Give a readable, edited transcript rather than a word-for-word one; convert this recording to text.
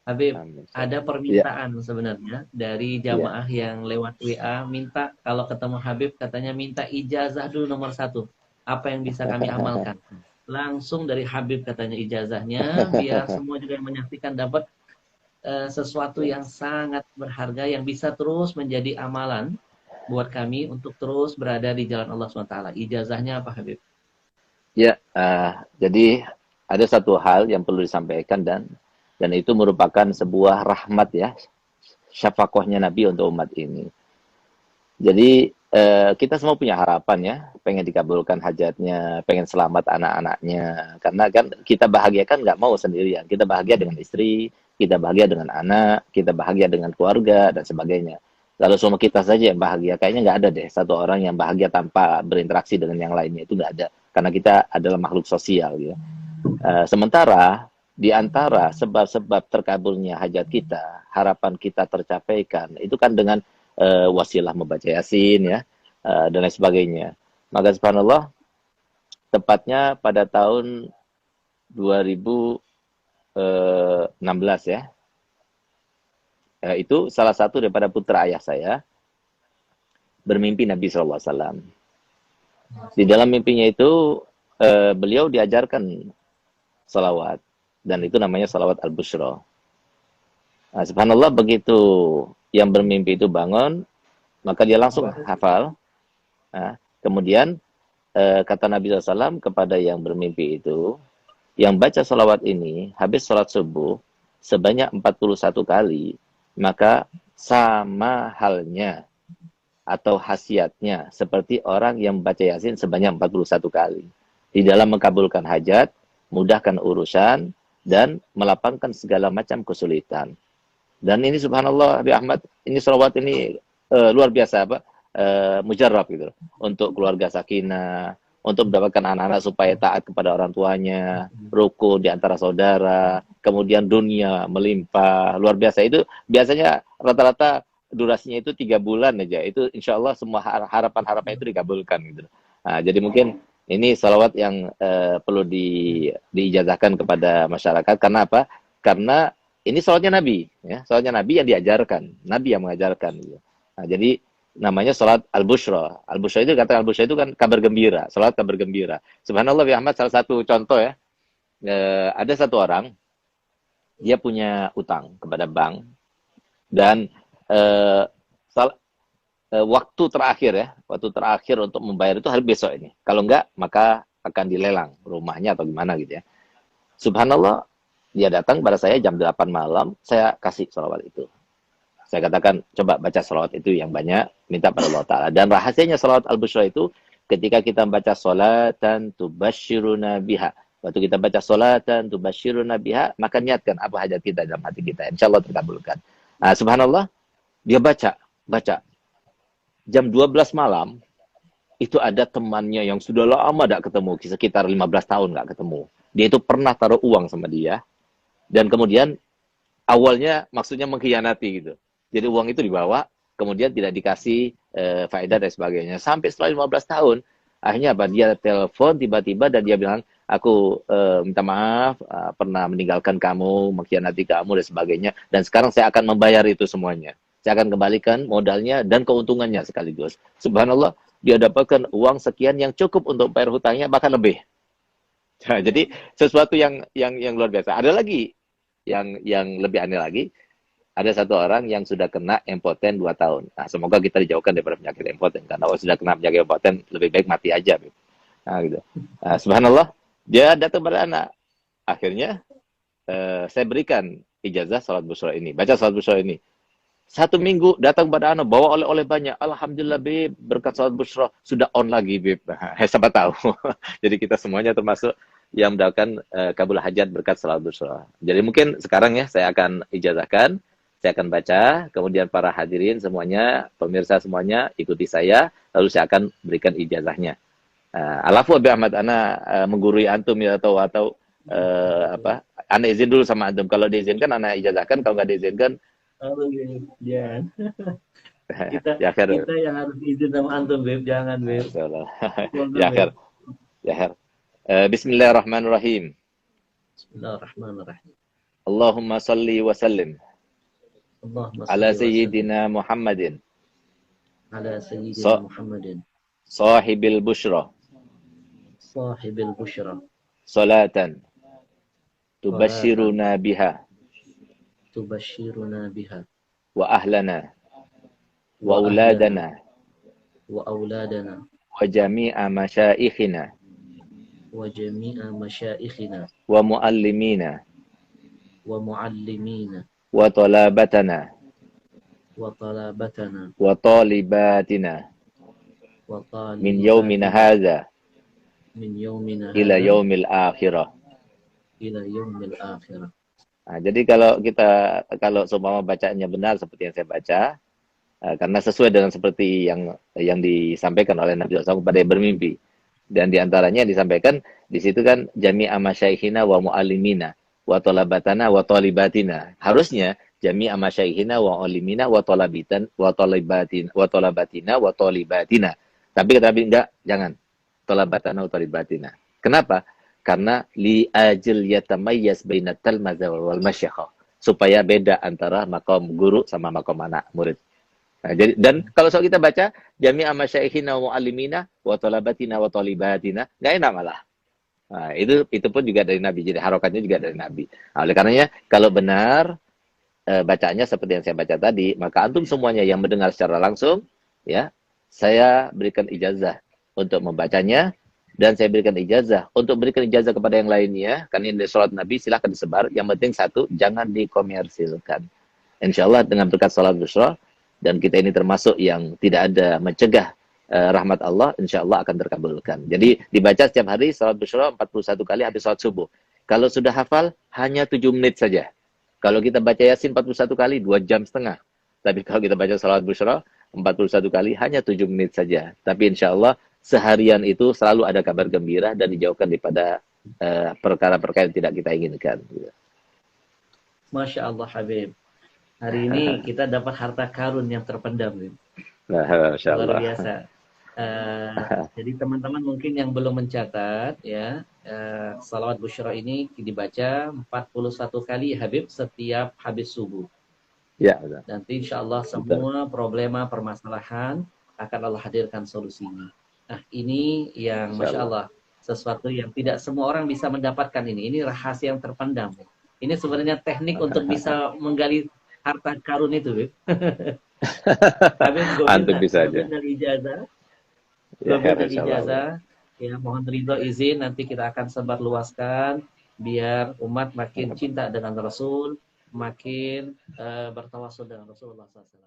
Habib, Amin. ada Ya, permintaan sebenarnya dari ya. jamaah yang lewat WA minta kalau ketemu Habib katanya minta ijazah dulu nomor satu. Apa yang bisa kami amalkan? Langsung dari Habib katanya ijazahnya, biar semua juga yang menyaksikan dapat sesuatu Ya, yang sangat berharga yang bisa terus menjadi amalan buat kami untuk terus berada di jalan Allah SWT. Ijazahnya apa Habib? ya, jadi ada satu hal yang perlu disampaikan dan itu merupakan sebuah rahmat ya, syafaqahnya Nabi untuk umat ini. Jadi kita semua punya harapan ya, pengen dikabulkan hajatnya, pengen selamat anak-anaknya. Karena kan kita bahagia kan nggak mau sendirian. Kita bahagia dengan istri, kita bahagia dengan anak, kita bahagia dengan keluarga dan sebagainya. Lalu semua kita saja yang bahagia, kayaknya nggak ada deh satu orang yang bahagia tanpa berinteraksi dengan yang lainnya, itu nggak ada. Karena kita adalah makhluk sosial gitu. Sementara di antara sebab-sebab terkabulnya hajat kita, harapan kita tercapaikan, itu kan dengan wasilah membaca Yasin ya, dan lain sebagainya. Maka subhanallah, tepatnya pada tahun 2016 ya, itu salah satu daripada putra ayah saya bermimpi Nabi SAW. Di dalam mimpinya itu beliau diajarkan salawat, dan itu namanya salawat al-bushra. Nah, subhanallah, begitu yang bermimpi itu bangun, maka dia langsung hafal. Nah, kemudian kata Nabi SAW kepada yang bermimpi itu, yang baca salawat ini habis sholat subuh sebanyak 41 kali, maka sama halnya atau khasiatnya seperti orang yang baca Yasin sebanyak 41 kali. Di dalam mengabulkan hajat, mudahkan urusan, dan melapangkan segala macam kesulitan. Dan ini subhanallah, Habib Ahmad, ini salawat ini luar biasa apa? Mujarab gitu. Untuk keluarga sakinah, untuk mendapatkan anak-anak supaya taat kepada orang tuanya, rukun di antara saudara, kemudian dunia melimpah, luar biasa. Itu biasanya rata-rata durasinya itu 3 bulan aja. Itu insya Allah semua harapan-harapan itu dikabulkan gitu. Nah, jadi mungkin ini salawat yang perlu diijazahkan kepada masyarakat. Karena apa? Karena ini salawatnya Nabi, ya, salawatnya Nabi yang diajarkan, Nabi yang mengajarkan. Gitu. Nah, jadi namanya salat al-bushra. Al-bushra itu, kata al-bushra itu kan kabar gembira, salat kabar gembira. Subhanallah, ya Ahmad, salah satu contoh ya, ada satu orang, dia punya utang kepada bank, dan eh, waktu terakhir ya, waktu terakhir untuk membayar itu hari besok ini. Kalau enggak, maka akan dilelang rumahnya atau gimana gitu ya. Subhanallah, dia datang pada saya jam 8 malam, saya kasih salawat itu. Saya katakan, coba baca salawat itu yang banyak, minta pada Allah Ta'ala. Dan rahasianya salawat al-bushra itu, ketika kita baca salatan tubashiruna biha. Waktu kita baca salatan tubashiruna biha, maka niatkan apa hajat kita dalam hati kita. Insya Allah terkabulkan. Nah, subhanallah, dia baca. Jam 12 malam, itu ada temannya yang sudah lama tidak ketemu, sekitar 15 tahun nggak ketemu. Dia itu pernah taruh uang sama dia, dan kemudian awalnya maksudnya mengkhianati gitu. Jadi uang itu dibawa, kemudian tidak dikasih faedah dan sebagainya. Sampai setelah 15 tahun, akhirnya apa? Dia telepon tiba-tiba dan dia bilang, aku minta maaf, pernah meninggalkan kamu, mengkhianati kamu dan sebagainya. Dan sekarang saya akan membayar itu semuanya. Saya akan kembalikan modalnya dan keuntungannya sekaligus. Subhanallah, dia dapatkan uang sekian yang cukup untuk bayar hutangnya, bahkan lebih. Nah, jadi sesuatu yang luar biasa. Ada lagi yang lebih aneh lagi, ada satu orang yang sudah kena impoten 2 tahun. Nah, semoga kita dijauhkan daripada penyakit impoten. Karena kalau sudah kena penyakit impoten, lebih baik mati aja. Nah, gitu. Nah, subhanallah, dia datang pada anak. Akhirnya, saya berikan ijazah salat busra ini. Baca salat busra ini. 1 minggu datang pada anak, bawa oleh-oleh banyak. Alhamdulillah, Beb, berkat salat busra. Sudah on lagi, Beb. Siapa tahu. Jadi kita semuanya termasuk yang mendapatkan kabul hajat berkat salat busra. Jadi mungkin sekarang ya, saya akan ijazahkan. Saya akan baca, kemudian para hadirin semuanya, pemirsa semuanya, ikuti saya, lalu saya akan berikan ijazahnya. Alafu Abi Ahmad, ana menggurui antum ya, atau apa? Ana izin dulu sama antum. Kalau diizinkan, ana ijazahkan. Kalau nggak diizinkan, Oh, jangan. Kita ya akhir, kita yang harus izin sama antum, Beb. Jangan, Beb. insyaallah. Monggo, Ya Beb. akhir, ya akhir. Bismillahirrahmanirrahim. Bismillahirrahmanirrahim. Allahumma salli wa sallim Allahumma ala salli wa sallim sayyidina Muhammadin ala sayyidina sa Muhammadin sahibil bushra sahibil busyra salatan salatan tubashiruna biha tubashiruna biha wa ahlana wa wa ahlana auladana wa auladana wa jami'a masyaikhina wa jami'a masyaikhina wa muallimina wa muallimina wa talabatana wa talabatana wa talibatina wa min yaumina talibatina hadza min yaumina ila hadha yaumil akhirah. ila yaumil akhirah. Nah, jadi kalau seumpama bacanya benar seperti yang saya baca, karena sesuai dengan seperti yang disampaikan oleh Nabi SAW kepada yang bermimpi, dan diantaranya yang disampaikan di situ kan jami'a masyaikhina wa muallimina wa talabatana wa talibatina. Harusnya jami'a masyaikhina wa muallimina wa talabitan wa talibatin wa talabatina wa talibatina. Tapi kata Nabi enggak, jangan. Talabatana wa talibatina. Kenapa? Karena li ajil yatamayyaz bainat talmaza wal masyayikh, supaya beda antara makom guru sama makom anak murid. Nah, jadi dan kalau soal kita baca jami'a masyaikhina wa muallimina wa talabatina wa talibatina, enggak enak malah. Nah, itu pun juga dari Nabi. Jadi harokatnya juga dari Nabi. Nah, oleh karenanya kalau benar bacaannya seperti yang saya baca tadi, maka antum semuanya yang mendengar secara langsung, ya, saya berikan ijazah untuk membacanya, dan saya berikan ijazah untuk berikan ijazah kepada yang lainnya. Karena ini sholat Nabi silahkan disebar. Yang penting satu, jangan dikomersilkan. Insya Allah dengan berkat sholat Bushra, dan kita ini termasuk yang tidak ada mencegah rahmat Allah, insya Allah akan terkabulkan. Jadi dibaca setiap hari sholat Bushra 41 kali habis sholat subuh. Kalau sudah hafal, hanya 7 menit saja. Kalau kita baca Yasin 41 kali, 2,5 jam. Tapi kalau kita baca sholat Bushra 41 kali, hanya 7 menit saja. Tapi insya Allah seharian itu selalu ada kabar gembira dan dijauhkan daripada perkara-perkara yang tidak kita inginkan. Masya Allah Habib. Hari ini kita dapat harta karun yang terpendam. Nah, Masya Luar Allah. biasa. Jadi teman-teman mungkin yang belum mencatat, ya, salawat Bushra ini dibaca 41 kali Habib setiap habis subuh. Ya, betul. Nanti insya Allah semua problema permasalahan akan Allah hadirkan solusinya. Nah, ini yang Masya Allah, sesuatu yang tidak semua orang bisa mendapatkan ini. Ini rahasia yang terpendam. Ini sebenarnya teknik untuk bisa menggali harta karun itu, Bib. Antum bisa aja. Dari ijazah. Ya, Dari Insya Allah. ijazah. Ya, mohon ridho izin, nanti kita akan sebar luaskan biar umat makin cinta dengan Rasul, makin bertawasul dengan Rasulullah SAW.